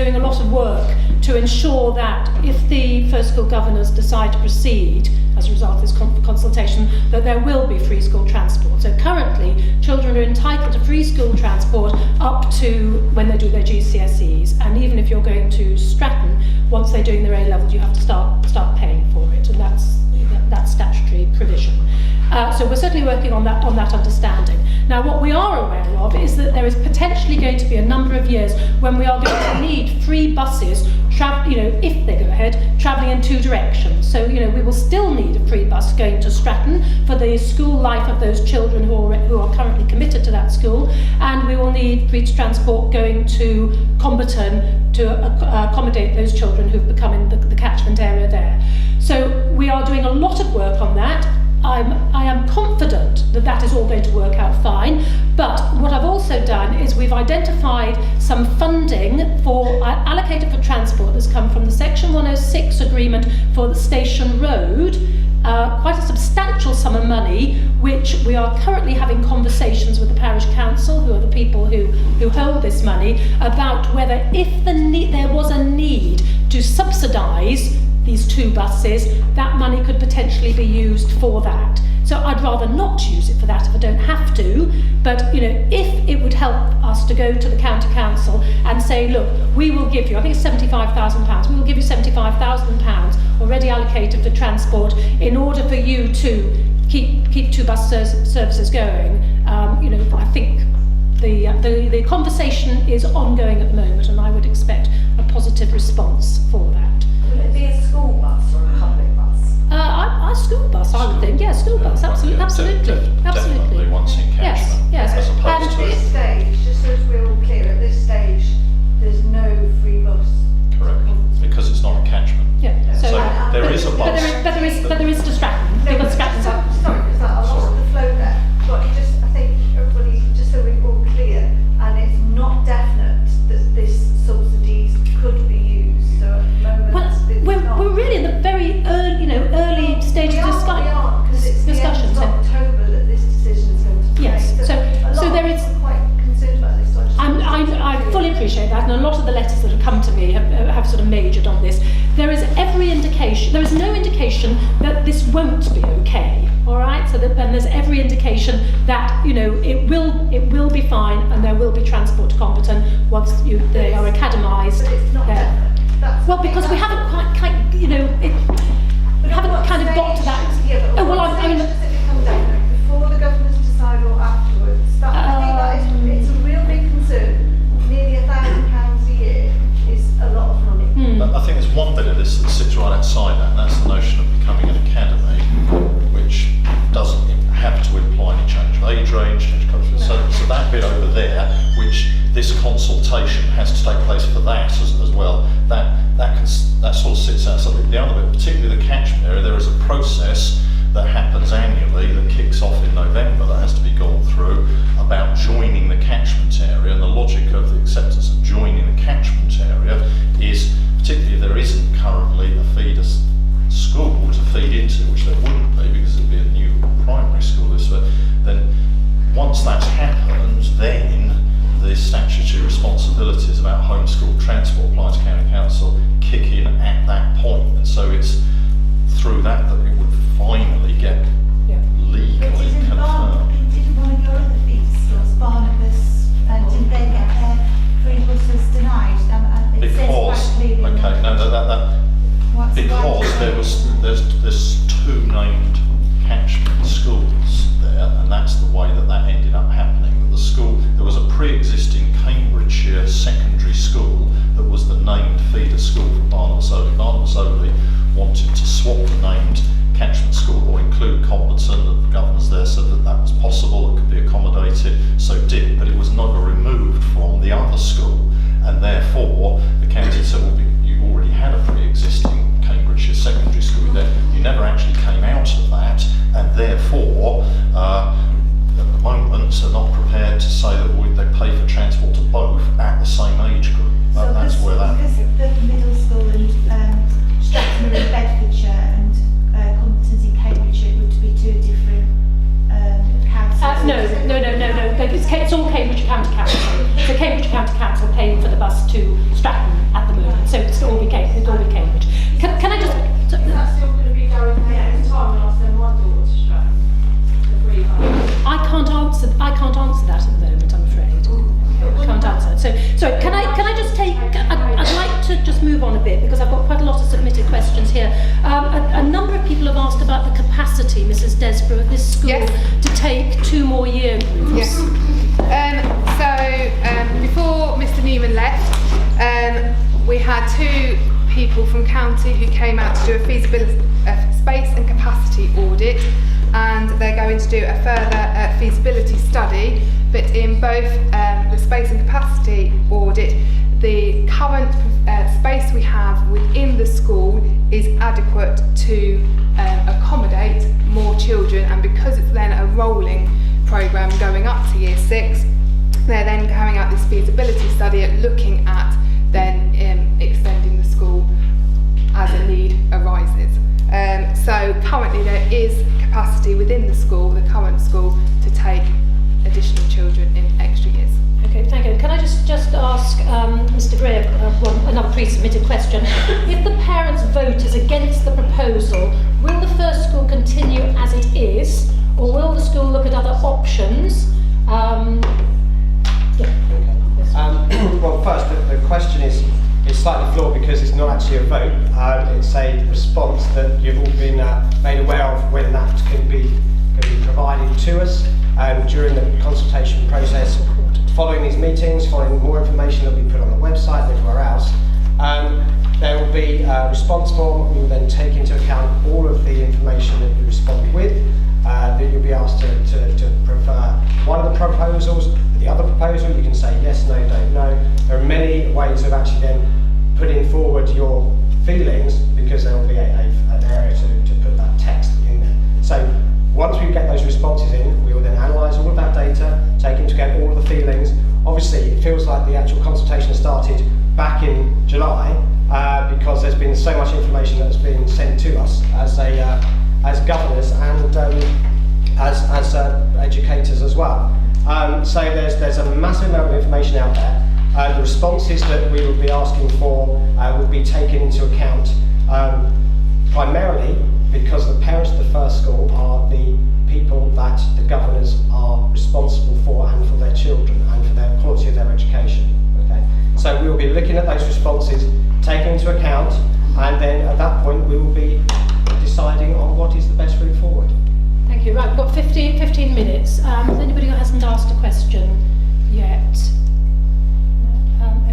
doing a lot of work to ensure that if the First School governors decide to proceed as a result of this consultation, that there will be free school transport. So currently, children are entitled to free school transport up to when they do their GCSEs, and even if you're going to Stratton, once they're doing their A-levels, you have to start paying for it, and that's statutory provision. So we're certainly working on that understanding. Now, what we are aware of is that there is potentially going to be a number of years when we are going to need free buses, if they go ahead, travelling in two directions. So, we will still need a free bus going to Stratton for the school life of those children who are currently committed to that school, and we will need free transport going to Comberton to accommodate those children who've become in the catchment area there. So we are doing a lot of work on that. I am confident that that is all going to work out fine, but what I've also done is we've identified some funding allocated for transport that's come from the Section 106 agreement for the Station Road, quite a substantial sum of money, which we are currently having conversations with the parish council, who are the people who hold this money, about whether if there was a need to subsidise these two buses, that money could potentially be used for that. So I'd rather not use it for that if I don't have to, but if it would help us to go to the county council and say, look, we will give you, I think it's £75,000, we will give you £75,000 already allocated for transport in order for you to keep two bus services going. I think the conversation is ongoing at the moment, and I would expect a positive response for that. Will it be a school bus or a public bus? A school bus, I would think. Yeah, school bus, absolutely. Definitely once in catchment. Yes. As opposed and at to this stage, just so we're all clear, at this stage, there's no free bus. Correct, because it's not a catchment. Yeah. So there is a bus. But there is to Stratton. No, Because Stratton's up. sorry, because I lost the flow there. But I think everybody, just so we're all clear, and it's not definite that this subsidies could be used. So at the moment, We're really in the very early stages of because it's discussion. the end of October that this decision is going to be Yes, made. so there is. I'm quite concerned about this. So I fully appreciate that, and a lot of the letters that have come to me have sort of majored on this. There is no indication that this won't be okay. All right, so then there's every indication that it will be fine, and there will be transport to Comberton once they are academised. But it's not definite. Because we haven't quite we haven't kind of got to that. Yeah, but I mean. does it become definite? Before the governors decide or afterwards? I think it's a real big concern. Nearly £1,000 a year is a lot of money. I think there's one bit of this that sits right outside that, and that's the notion of becoming an academy, which doesn't have to imply any change of age range, change of culture. So that bit over there, which this consultation has to take place for that as well, that sort of sits outside. The other bit, particularly the catchment area, there is a process that happens annually that kicks off in November that has to be gone through about joining the catchment area, and the logic of the acceptance of joining the catchment area is, particularly if there isn't currently a feeder school to feed into, which there wouldn't be because it'd be a new primary school, then once that's happened, then the statutory responsibilities about homeschool transport applying to county council kick in at that point, and so it's through that it would finally get legally confirmed. Did one of your other feeder schools, Barnabas, did they get their free buses denied? There's two named catchment schools there, and that's the way that ended up happening. The school, there was a pre-existing Cambridgeshire secondary school that was the named feeder school for Barnabas Oakley. Barnabas Oakley wanted to swap the named catchment school or include quite a lot of submitted questions here. A number of people have asked about the capacity, Mrs. Desborough, of this school to take 2 more year groups. Yes. Before Mr. Newman left, we had 2 people from county who came out to do a feasibility, space and capacity audit, and they're going to do a further feasibility study. But in both the space and capacity audit, the current space we have within the school is adequate to accommodate more children, and because it's then a rolling programme going up to year 6, they're then carrying out this feasibility study at looking at then extending the school as a need arises. So currently there is capacity within the school, the current school, to take additional children in extra years. Okay, thank you. Can I just ask Mr. Gray another pre-submitted question? If the parents' vote is against the proposal, will the first school continue as it is, or will the school look at other options? Well, first, the question is slightly flawed because it's not actually a vote. It's a response that you've all been made aware of when that can be provided to us during the consultation process. Following these meetings, following more information that will be put on the website and everywhere else, there will be a response form. We will then take into account all of the information that you respond with. That you'll be asked to prefer one of the proposals, the other proposal. You can say yes, no, don't know. There are many ways of actually then putting forward your feelings, because there will be an area to put that text in there. So once we get those responses in, we will then analyse all of that data, take into account all of the feelings. Obviously, it feels like the actual consultation started back in July because there's been so much information that has been sent to us as governors and as educators as well. So there's a massive amount of information out there. The responses that we will be asking for will be taken into account primarily because the parents of the first school are the people that the governors are responsible for, and for their children and for their quality of their education. Okay, so we will be looking at those responses, taking into account, and then at that point we will be deciding on what is the best route forward. Thank you. Right, we've got 15 minutes. Is anybody who hasn't asked a question yet?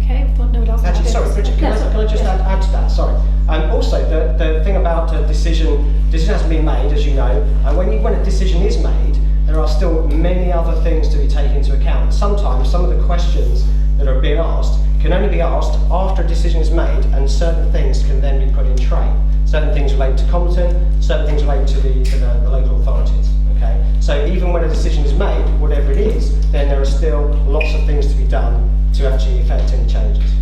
Okay, we've got no one else. Actually, sorry, Bridget, can I just add to that? Sorry. Also, the thing about a decision hasn't been made, as you know, and when a decision is made, there are still many other things to be taken into account. Sometimes some of the questions that are being asked can only be asked after a decision is made, and certain things can then be put in train. Certain things relate to Comberton, certain things relate to the local authorities. Okay, so even when a decision is made, whatever it is, then there are still lots of things to be done to actually effect any changes.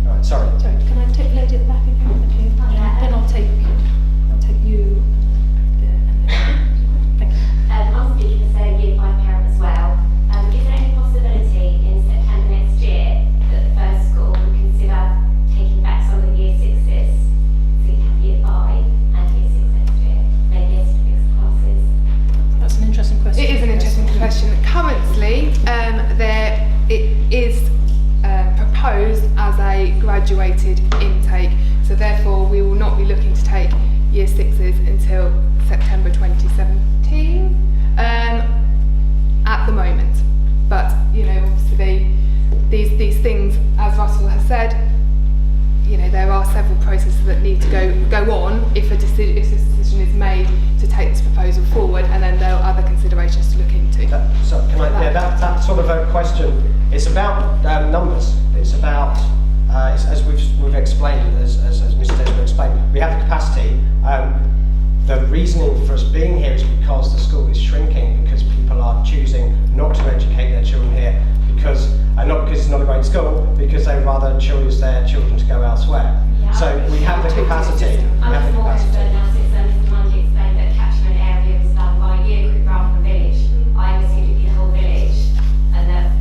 All right, sorry. Sorry, can I take the lady at the back again? Thank you. Then I'll take you. Thank you. I'm speaking as a Year 5 parent as well. Is there any possibility in September next year that the first school would consider taking back some of the Year 6s, so you have Year 5 and Year 6 next year, maybe as fixed classes? That's an interesting question. It is an interesting question. Currently, it is proposed as a graduated intake, so therefore we will not be looking to take Year 6s until September 2017 at the moment. But obviously these things, as Russell has said, there are several processes that need to go on if a decision is made to take this proposal forward, and then there are other considerations to look into. That sort of a question. It's about numbers. It's about as we've explained, as Mr. Desborough explained, we have the capacity. The reasoning for us being here is because the school is shrinking, because people are choosing not to educate their children here, not because it's not a great school, because they would rather choose their children to go elsewhere. Yeah, so we have the capacity. I was more concerned now since Mr. Mundy explained that catchment area was done by year group rather than village. I assumed it'd be the whole village, and that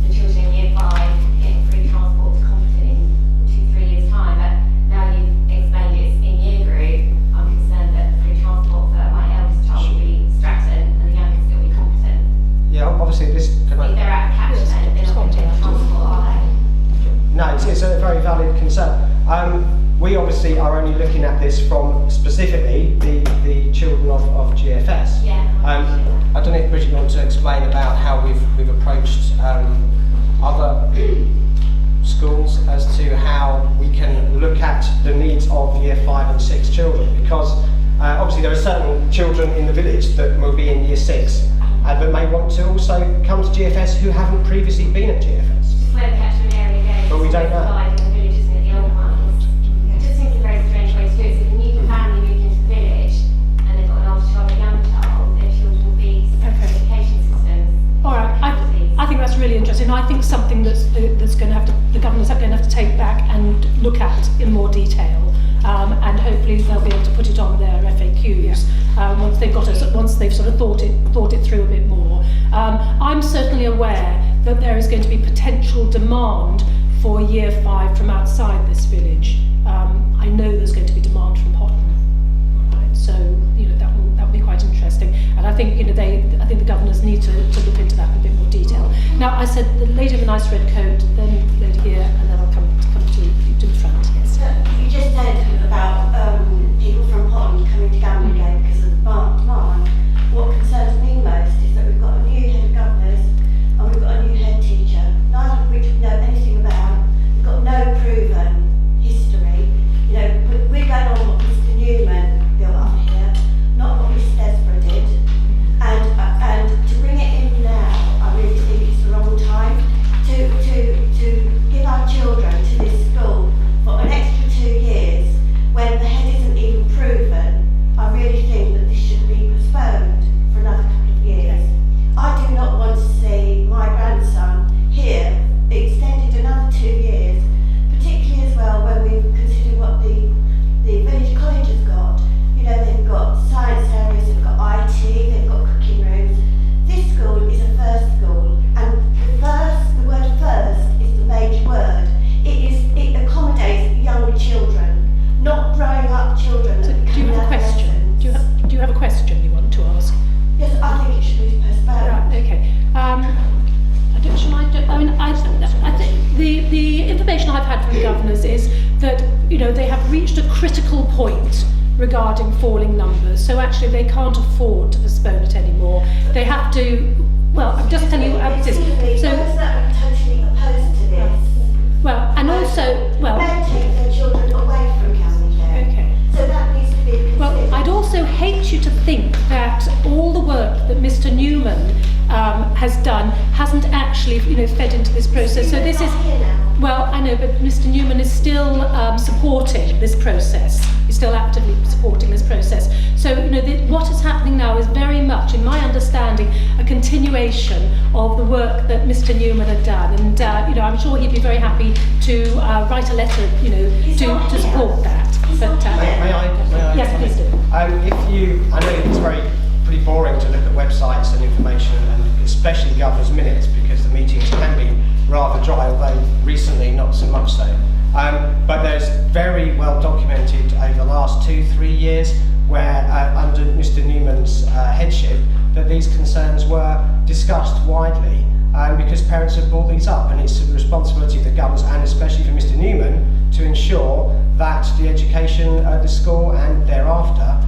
the children in Year 5 getting free transport to Comberton in 2-3 years' time. But now you've explained it's in year group, I'm concerned that the free transport for my eldest child will be Stratton and the youngest will be Comberton. Yeah, obviously this. If they're out of catchment, they're not going to take transport, are they? No, it's a very valid concern. We obviously are only looking at this from specifically the children of GFS. Yeah. I don't know if Bridget, you want to explain about how we've approached other schools as to how we can look at the needs of year 5 and 6 children, because obviously there are certain children in the village that will be in year 6 but may want to also come to GFS who haven't previously been at GFS. Just where the catchment area goes. But we don't know. Dividing the village, isn't it, the old ones? It just seems a very strange way to do it. So if a new family moved into the village and they've got an older child or a young child, their children will be separate education systems. All right, I think that's really interesting. I think something that's going to have to, the governors are going to have to take back and look at in more detail, and hopefully they'll be able to put it on their FAQs once they've sort of thought it through a bit more. I'm certainly aware that there is going to be potential demand for year 5 from outside this village. I know there's going to be demand from Potton. All right, so that will be quite interesting. And I think I think the governors need to look into that in a bit more detail. Now, I said the lady in the nice red coat, then the lady here, and then I'll come to the front. Yes. You just said about people from Potton coming to Gamlingay because of the demand. What concerns me most is that we've got a new head of governors and we've got a new head teacher, neither of which we know anything about. We've got no proven history. We're going on what Mr. Newman built up here, not what Mrs. Desborough did. And to bring it in now, I really think it's the wrong time to give our children to this school for an extra 2 years when the head isn't even proven. I really think that this should be postponed for another couple of years. I do not want to see my grandson here extended another 2 years, particularly as well when we consider what the village college has got. They've got science areas, they've got IT, they've got cooking rooms. This school is a first school, and the word first is the major word. It accommodates young children, not growing up children. So, do you have a question? Do you have a question you want to ask? Yes, I think it should be postponed. Right. Okay. I think the information I've had from the governors is that they have reached a critical point regarding falling numbers. So actually, they can't afford to postpone it anymore. They have to. Well, I'm just telling you how it is. So. Those that are totally opposed to this. Well, and also, They take their children away from Gamlingay. Okay. So that needs to be considered. Well, I'd also hate you to think that all the work that Mr. Newman has done hasn't actually, fed into this process. So this is, well, I know, but Mr. Newman is still supporting this process. He's still actively supporting this process. So, what is happening now is very much, in my understanding, a continuation of the work that Mr. Newman had done. And, I'm sure he'd be very happy to write a letter, to support that. But, May I? Yes, please do. I know it's pretty boring to look at websites and information, and especially governor's minutes, because the meetings can be rather dry, although recently not so much so. But there's very well documented over the last 2-3 years where under Mr. Newman's headship that these concerns were discussed widely because parents have brought these up, and it's the responsibility of the governors and especially for Mr. Newman to ensure that the education at the school and thereafter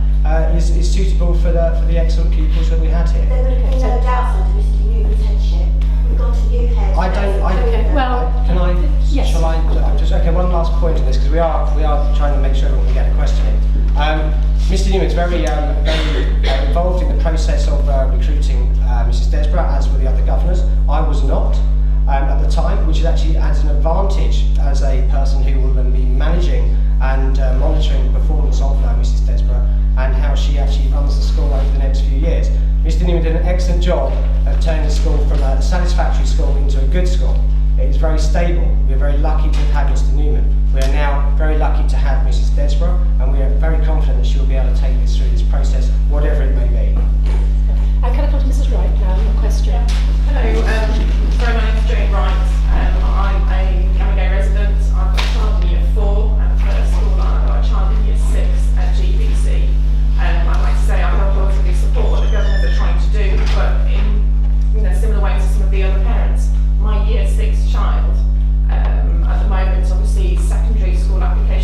is suitable for the excellent pupils that we had here. There would have been no doubts under Mr. Newman's headship. We've got a new head. Okay, well, Can I? yes. Shall I? Okay. One last point on this, because we are trying to make sure everyone can get a question in. Mr. Newman's very involved in the process of recruiting Mrs. Desborough, as were the other governors. I was not at the time, which is actually adds an advantage as a person who will then be managing and monitoring the performance of Mrs. Desborough and how she actually runs the school over the next few years. Mr. Newman did an excellent job of turning the school from a satisfactory school into a good school. It is very stable. We are very lucky to have had Mr. Newman. We are now very lucky to have Mrs. Desborough, and we are very confident that she will be able to take us through this process, whatever it may be. Can I come to Mrs. Wright now? Your question. Hello, my name is Jane Wright. I'm a Gamlingay resident. I've got a child in year 4 at the first school, and I've got a child in year 6 at GBC. I'd like to say I wholeheartedly support what the governors are trying to do, but in similar ways to some of the other parents. My year 6 child, at the moment, obviously secondary school application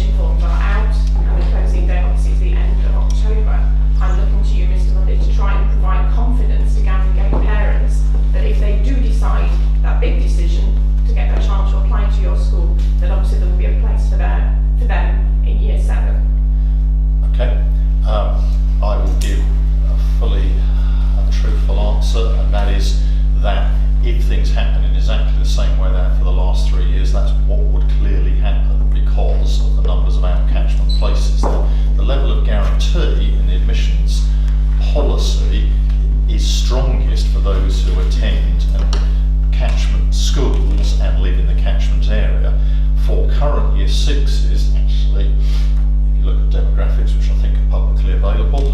sixes, actually, if you look at demographics, which I think are publicly available,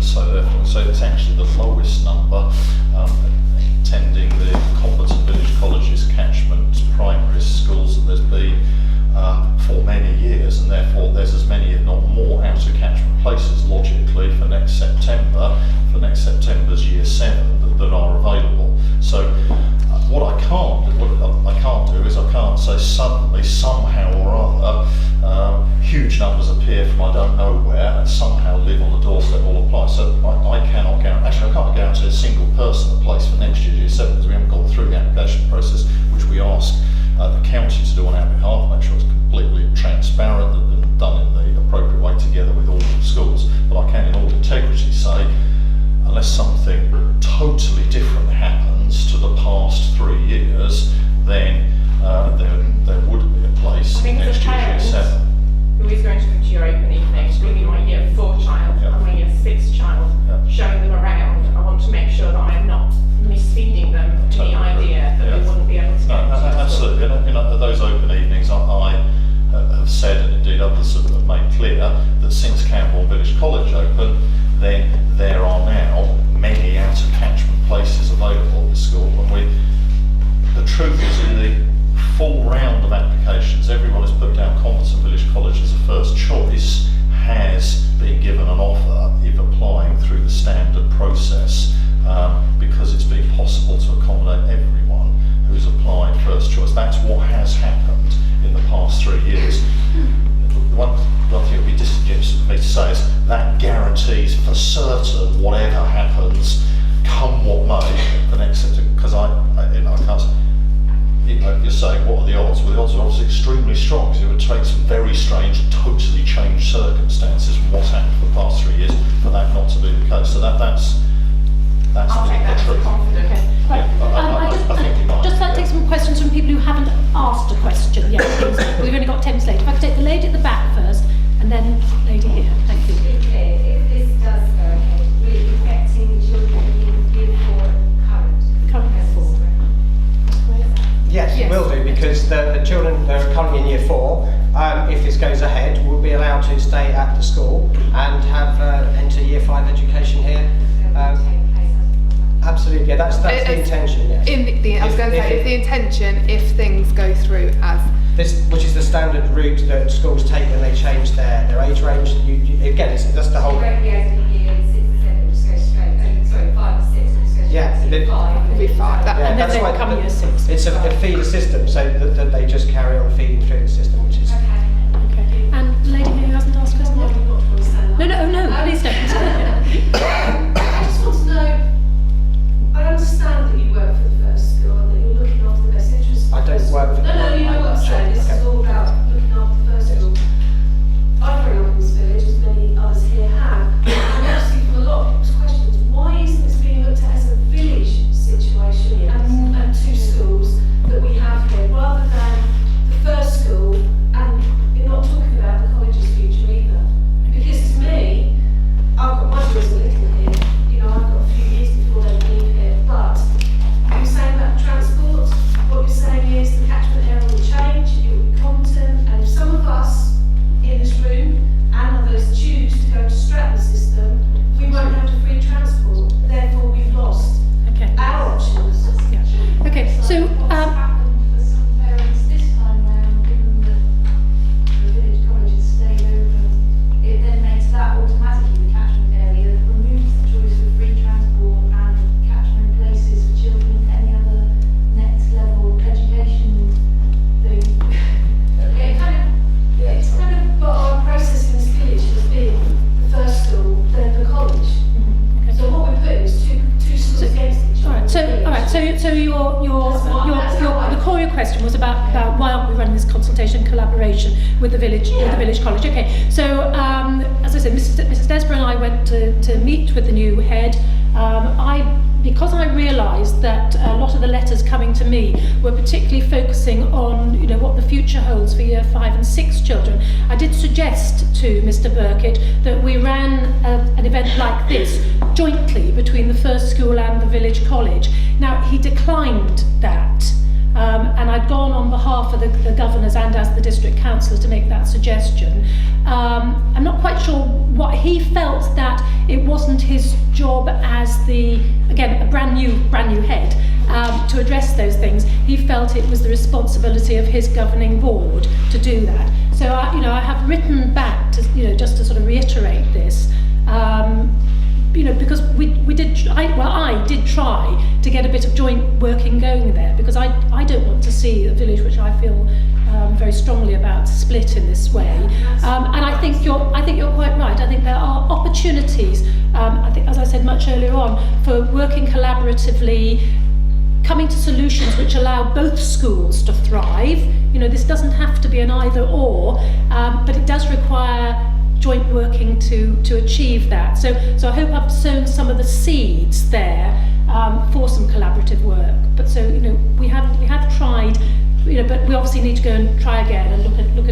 so therefore, so it's actually the lowest number attending the Comberton Village College's catchment primary schools that there's been for many years, and therefore there's as many, if not more, out of catchment places logically for next September's year 7 that are available. So what I can't do is I can't say suddenly, somehow or other, huge numbers appear from I don't know where and somehow live on the doorstep all apply. So I cannot guarantee, actually I can't guarantee a single person a place for next year's year 7 because we haven't gone through the application process, which we ask the county to do on our behalf, make sure it's completely transparent and done in the appropriate way together with all the schools. But I can in all integrity say, unless something totally different happens to the past 3 years, then there would be a place I think next as a year's year parent 7. who is going to come to your open evening, bringing my year 4 child Yeah. and my year 6 child, Yeah. showing them around, I want to make sure that I am not misfeeding them Totally the idea that agree. they wouldn't be able to No, get to the absolutely. You know, at those open evenings, I have said, and indeed others have made clear, that since Cambs Village College opened, then there are now many out of catchment places available at the school. And the truth is, in the full round of applications, everyone has put down Comberton Village College as a first choice, has been given an offer if applying through the standard process, because it's been possible to accommodate everyone who's applied first choice. That's what has happened in the past 3 years. One thing it would be disingenuous of me to say is that guarantees for certain whatever happens, come what may, the next because I can't. You're saying what are the odds? Well, the odds are obviously extremely strong, because it would take some very strange, totally changed circumstances from what's happened for the past 3 years for that not to be the case. So that's I'll take that the as truth. confident. Okay. Right. I think you might. Just like to take some questions from people who haven't asked a question yet, please. We've only got 10 minutes later. If I could take the lady at the back first, and then lady here. Thank you. If this does go ahead, will it be affecting children in year 4 Current year 4. Yes, Yes. it will do, because the children that are currently in year 4, if this goes ahead, will be allowed to stay at the school and have enter year 5 education here. Absolutely, yeah, that's the intention, yes. I was going to say, the intention, if things go through as This, which is the standard route that schools take when they change their age range. Again, that's the whole. Won't be over the year 6 and 7, just go straight. Sorry, 5 and 6, just go straight Yeah, to year 5. will be fine. Yeah, And then that's they why become year 6. It's a feeder system, so that they just carry on feeding through the system, which is. Okay. And lady here who hasn't asked a question yet? No, please don't. I just want to know, I understand that you work for the First School and that you're looking after the best interests of the I don't First School. work for the No, you know what I'm saying, this is all about looking after the First School. I've grown up in this village, as many others here have, and obviously from a lot of people's questions, why isn't this being looked at as a village situation and 2 schools that we have here, rather than the First School, and you're not talking about the college's future either? Because to me, I've got my boys are little here, you know, I've got a few years before they leave here, but you're saying about transport, what you're saying is the catchment area will change, it will be competent, and if some of us in this room and others choose to go to Stratton system, we won't have to free transport, therefore we've lost Okay. our options. Yeah. Okay. So, What's happened for some parents this time round, given that the village college has stayed open, it then makes that automatically the catchment area that removes the choice of free transport and catchment places for children in any other next level education thing. It's kind of, but our process in this village has been the First School, then the college. So what we're putting is two schools against each other. all right. So the core of your question was about why aren't we running this consultation collaboration with the village college? Okay. So as I said, Mrs. Desborough and I went to meet with the new head. Because I realised that a lot of the letters coming to me were particularly focusing on, you know, what the future holds for year 5 and 6 children, I did suggest to Mr. Burkitt that we ran an event like this jointly between the First School and the village college. Now, he declined that and I'd gone on behalf of the governors and as the district councillors to make that suggestion. I'm not quite sure what he felt, that it wasn't his job as again, a brand new head, to address those things. He felt it was the responsibility of his governing board to do that. So I have written back to, just to sort of reiterate this, because I did try to get a bit of joint working going there, because I don't want to see a village, which I feel very strongly about, split in this way. And I think you're quite right. I think there are opportunities, I think, as I said much earlier on, for working collaboratively, coming to solutions which allow both schools to thrive. This doesn't have to be an either or, but it does require joint working to achieve that. So I hope I've sown some of the seeds there for some collaborative work. But we have tried, but we obviously need to go and try again and look